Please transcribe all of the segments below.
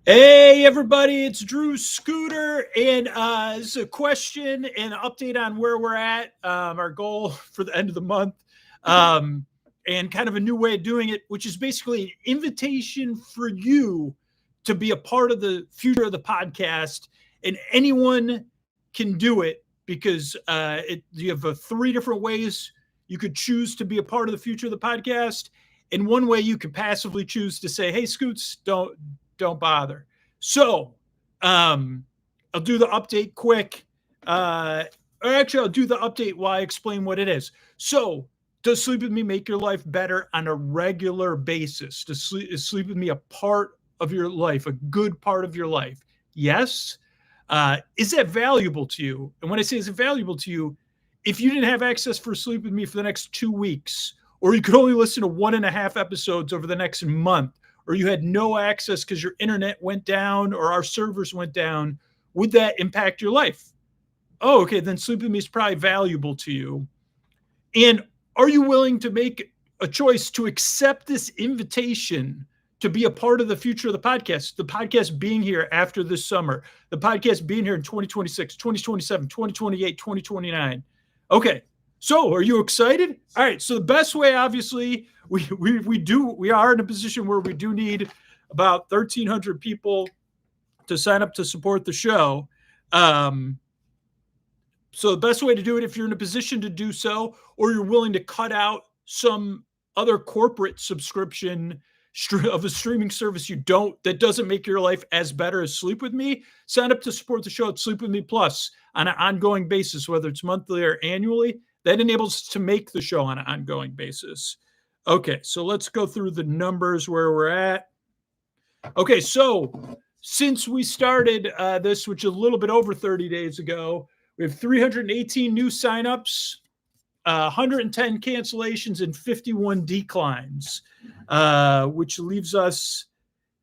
Hey everybody, it's Drew Scooter, and this is a question and an update on where we're at, our goal for the end of the month, and kind of a new way of doing it, which is basically an invitation for you to be a part of the future of the podcast, and anyone can do it because you have three different ways you could choose to be a part of the future of the podcast, and one way you could passively choose to say, "Hey, Scoots, don't bother." So I'll do the update quick. Or actually, I'll do the update while I explain what it is. So, does Sleep With Me make your life better on a regular basis? Is Sleep With Me a part of your life, a good part of your life? Yes. Is that valuable to you? And when I say is it valuable to you, if you didn't have access for Sleep With Me for the next 2 weeks, or you could only listen to 1.5 episodes over the next month, or you had no access because your internet went down or our servers went down, would that impact your life? Oh, okay, then Sleep With Me is probably valuable to you. And are you willing to make a choice to accept this invitation to be a part of the future of the podcast being here after this summer, the podcast being here in 2026, 2027, 2028, 2029? Okay, so are you excited? All right, so the best way, obviously, we are in a position where we do need about 1,300 people to sign up to support the show. So the best way to do it, if you're in a position to do so, or you're willing to cut out some other corporate subscription of a streaming service that doesn't make your life as better as Sleep With Me, sign up to support the show at Sleep With Me Plus on an ongoing basis, whether it's monthly or annually. That enables us to make the show on an ongoing basis. Okay, so let's go through the numbers where we're at. Okay, so since we started this, which is a little bit over 30 days ago, we have 318 new signups, 110 cancellations, and 51 declines, which leaves us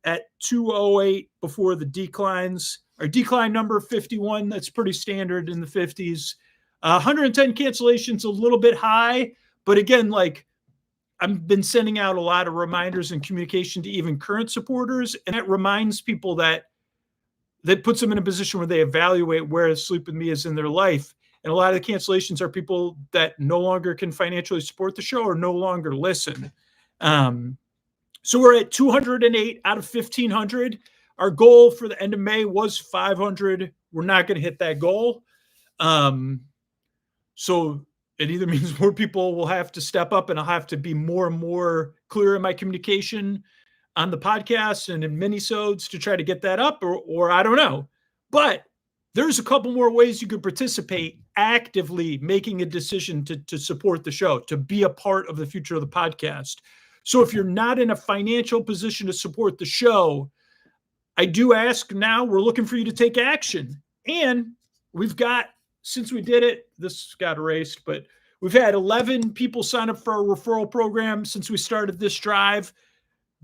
at 208 before the declines. Our decline number 51, that's pretty standard in the 50s. 110 cancellations, a little bit high, but again, like I've been sending out a lot of reminders and communication to even current supporters, and it reminds people that puts them in a position where they evaluate where Sleep With Me is in their life. And a lot of the cancellations are people that no longer can financially support the show or no longer listen. So we're at 208 out of 1,500. Our goal for the end of May was 500. We're not going to hit that goal. So it either means more people will have to step up and I'll have to be more and more clear in my communication on the podcast and in minisodes to try to get that up, or I don't know. But there's a couple more ways you could participate actively making a decision to support the show, to be a part of the future of the podcast. So if you're not in a financial position to support the show, I do ask now, we're looking for you to take action. And we've got, since we did it, this got erased, but we've had 11 people sign up for our referral program since we started this drive.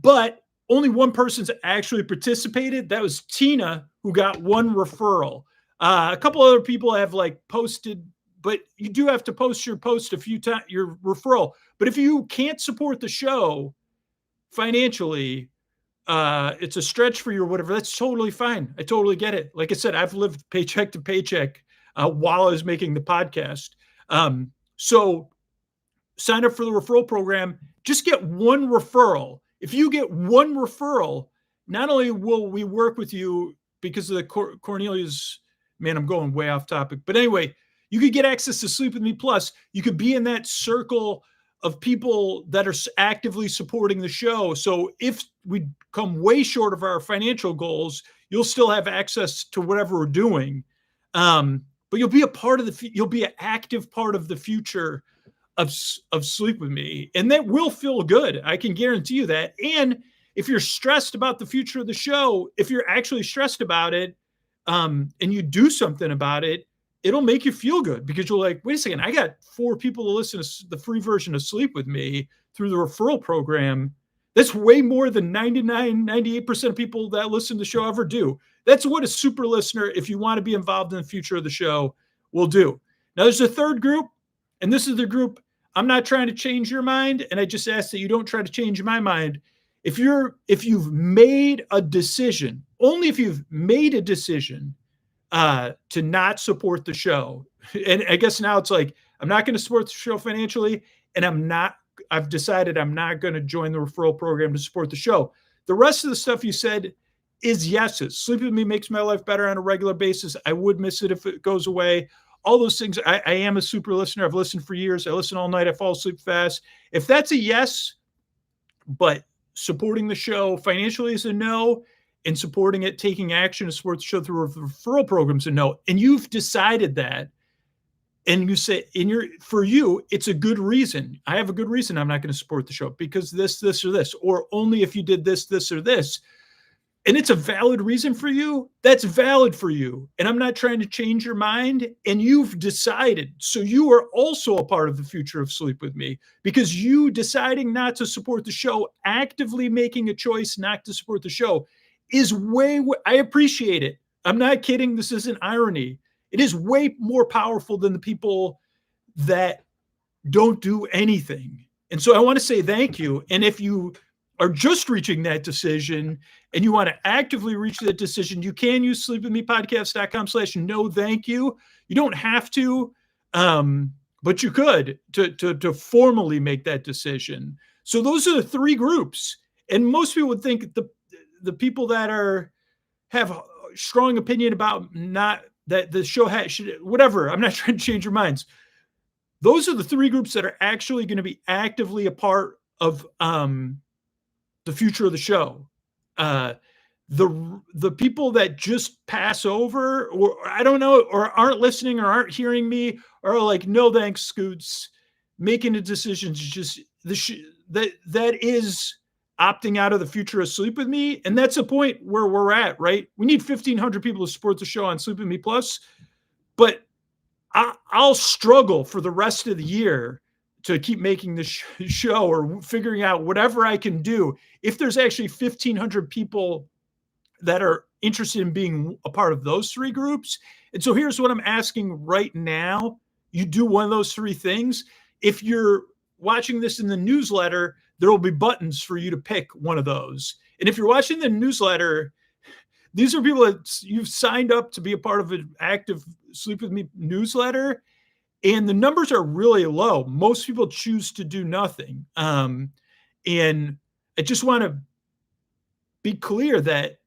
But only one person's actually participated. That was Tina, who got one referral. A couple other people have posted, but you do have to post your post a few times, your referral. But if you can't support the show financially, it's a stretch for you or whatever, that's totally fine. I totally get it. Like I said, I've lived paycheck to paycheck while I was making the podcast. So sign up for the referral program. Just get one referral. If you get one referral, not only will we work with you because of the Cornelia's, man, I'm going way off topic. But anyway, you could get access to Sleep With Me Plus. You could be in that circle of people that are actively supporting the show. So if we come way short of our financial goals, you'll still have access to whatever we're doing. But you'll be a part of you'll be an active part of the future of Sleep With Me, and that will feel good. I can guarantee you that. And if you're stressed about the future of the show, if you're actually stressed about it, and you do something about it, it'll make you feel good because you're like, wait a second, I got 4 people to listen to the free version of Sleep With Me through the referral program. That's way more than 98% of people that listen to the show ever do. That's what a super listener, if you want to be involved in the future of the show, will do. Now, there's a third group, and this is the group. I'm not trying to change your mind, and I just ask that you don't try to change my mind. If you've made a decision, only if you've made a decision to not support the show. And I guess now it's like, I'm not going to support the show financially, and I've decided I'm not going to join the referral program to support the show. The rest of the stuff you said is yeses. Sleep with Me makes my life better on a regular basis. I would miss it if it goes away. All those things. I am a super listener. I've listened for years. I listen all night. I fall asleep fast. If that's a yes, but supporting the show financially is a no, and supporting it, taking action to support the show through referral programs is a no, and you've decided that, and you say for you, it's a good reason. I have a good reason I'm not going to support the show because this, or this, or only if you did this, or this. And it's a valid reason for you. That's valid for you. And I'm not trying to change your mind. And you've decided. So you are also a part of the future of Sleep With Me, because you deciding not to support the show, actively making a choice not to support the show, is I appreciate it. I'm not kidding. This isn't irony. It is way more powerful than the people that don't do anything. And so I want to say thank you. And if you are just reaching that decision and you want to actively reach that decision, you can use sleepwithmepodcast.com/no thank you. You don't have to, but you could to formally make that decision. So those are the three groups. And most people would think the people that have a strong opinion about not that the show should, whatever. I'm not trying to change your minds. Those are the three groups that are actually going to be actively a part of the future of the show. The people that just pass over, or I don't know, or aren't listening or aren't hearing me, or are like, no thanks, Scoots, making the decisions just that is opting out of the future of Sleep With Me. And that's the point where we're at, right? We need 1,500 people to support the show on Sleep With Me Plus, but I'll struggle for the rest of the year to keep making the show or figuring out whatever I can do. If there's actually 1,500 people that are interested in being a part of those three groups. And so here's what I'm asking right now. You do one of those three things. If you're watching this in the newsletter, there will be buttons for you to pick one of those. And if you're watching the newsletter, these are people that you've signed up to be a part of an active Sleep With Me newsletter. And the numbers are really low. Most people choose to do nothing. And I just want to be clear that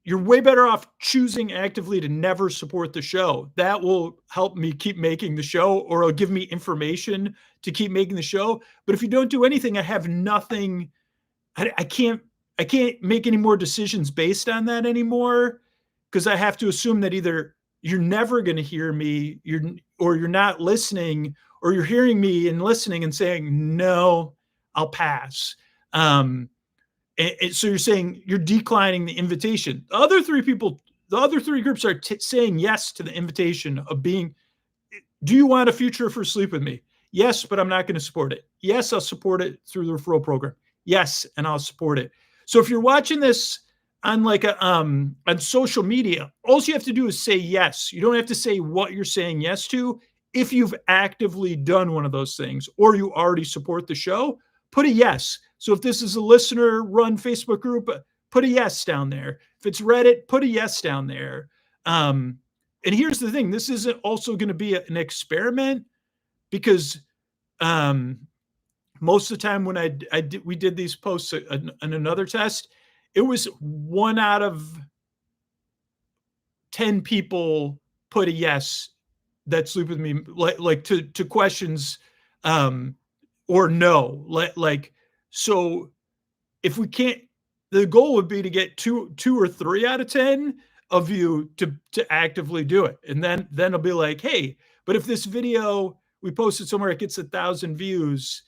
you're way better off choosing actively to never support the show. That will help me keep making the show, or it'll give me information to keep making the show. But if you don't do anything, I have nothing. I can't make any more decisions based on that anymore, because I have to assume that either you're never going to hear me, or you're not listening, or you're hearing me and listening and saying, no, I'll pass. And so you're saying you're declining the invitation. The other three groups are saying yes to the invitation of being, do you want a future for Sleep With Me? Yes, but I'm not going to support it. Yes, I'll support it through the referral program. Yes, and I'll support it. So if you're watching this on on social media, all you have to do is say yes. You don't have to say what you're saying yes to. If you've actively done one of those things, or you already support the show, put a yes. So if this is a listener-run Facebook group, put a yes down there. If it's Reddit, put a yes down there. And here's the thing. This isn't also going to be an experiment, because most of the time when we did these posts on another test, it was 1 out of 10 people put a yes that Sleep With Me, like to questions, or no, so if we can't, the goal would be to get two or 3 out of 10 of you to actively do it. And then it'll be like, hey, but if this video we posted somewhere, it gets 1,000 views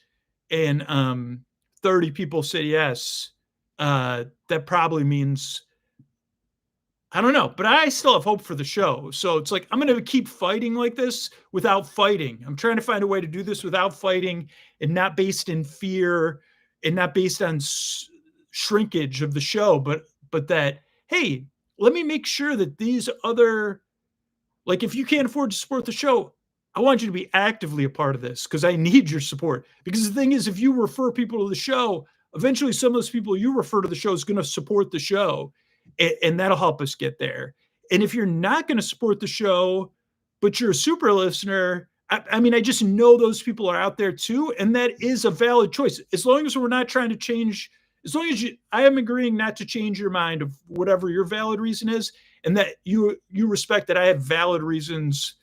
and 30 people say yes, that probably means, I don't know, but I still have hope for the show. So it's like, I'm going to keep fighting like this without fighting. I'm trying to find a way to do this without fighting, and not based in fear, and not based on shrinkage of the show, but that, hey, let me make sure that these other, like, if you can't afford to support the show, I want you to be actively a part of this, because I need your support. Because the thing is, if you refer people to the show, eventually some of those people you refer to the show is going to support the show. and that'll help us get there. And if you're not going to support the show, but you're a super listener, I mean, I just know those people are out there too, and that is a valid choice. As long as we're not trying to change, as long as I am agreeing not to change your mind of whatever your valid reason is, and that you respect that I have valid reasons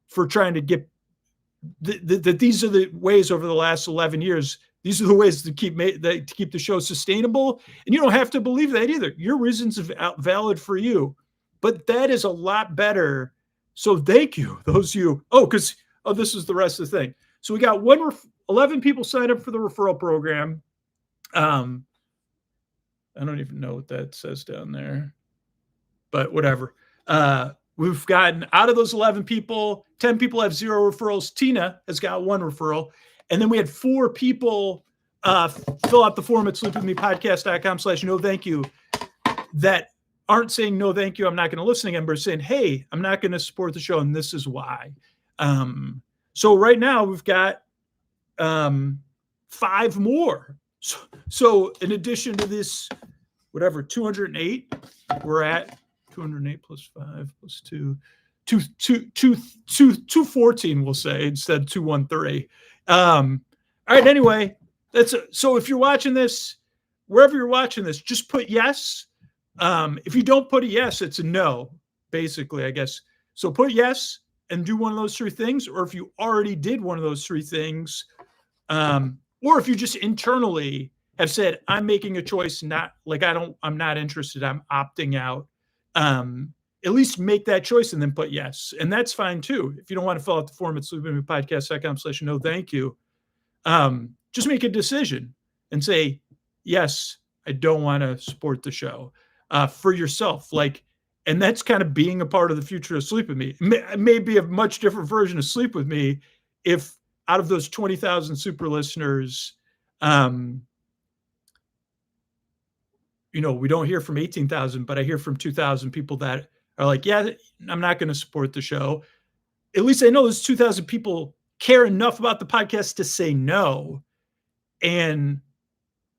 for trying to get that these are the ways over the last 11 years. These are the ways to keep the show sustainable. And you don't have to believe that either. Your reasons are valid for you, but that is a lot better. So thank you, those of you. This is the rest of the thing. So we got 11 people signed up for the referral program. I don't even know what that says down there, but whatever. We've gotten out of those 11 people, 10 people have 0 referrals. Tina has got 1 referral. And then we had 4 people fill out the form at sleepwithmepodcast.com/no thank you that aren't saying no thank you, I'm not going to listen again, but saying, hey, I'm not going to support the show, and this is why. So right now we've got 5 more. So in addition to this, 208, we're at 208 plus 5 plus 2, 214, we'll say, instead of 213. All right. Anyway, so if you're watching this, wherever you're watching this, just put yes. If you don't put a yes, it's a no, basically, I guess. So put yes and do one of those 3 things. Or if you already did one of those 3 things, or if you just internally have said, I'm making a choice, I'm not interested, I'm opting out. At least make that choice and then put yes. And that's fine too. If you don't want to fill out the form at sleepwithmepodcast.com/no thank you, just make a decision and say, yes, I don't want to support the show for yourself. And that's kind of being a part of the future of Sleep With Me. It may be a much different version of Sleep With Me if out of those 20,000 super listeners, we don't hear from 18,000, but I hear from 2,000 people that are like, yeah, I'm not going to support the show. At least I know those 2,000 people care enough about the podcast to say no. And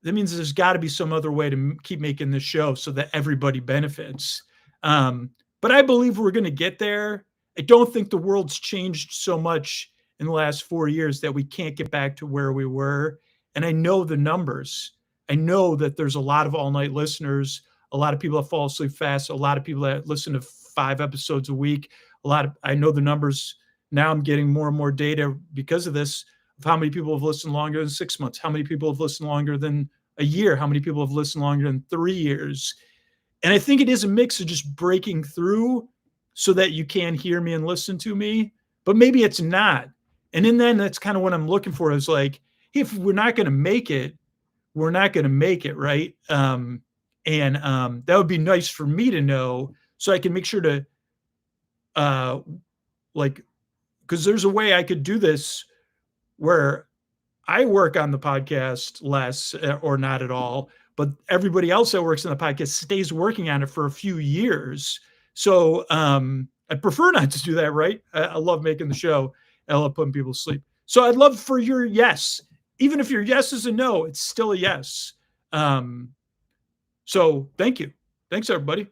that means there's got to be some other way to keep making this show so that everybody benefits. But I believe we're going to get there. I don't think the world's changed so much in the last 4 years that we can't get back to where we were. And I know the numbers. I know that there's a lot of all-night listeners, a lot of people that fall asleep fast, a lot of people that listen to 5 episodes a week. I know the numbers. Now I'm getting more and more data because of this, of how many people have listened longer than 6 months, how many people have listened longer than a year, how many people have listened longer than 3 years. And I think it is a mix of just breaking through so that you can hear me and listen to me, but maybe it's not. And then that's kind of what I'm looking for, is like, if we're not going to make it, we're not going to make it, right? And that would be nice for me to know, so I can make sure to, because there's a way I could do this where I work on the podcast less or not at all, but everybody else that works on the podcast stays working on it for a few years. So I prefer not to do that, right? I love making the show. I love putting people to sleep. So I'd love for your yes. Even if your yes is a no, it's still a yes. So thank you. Thanks, everybody.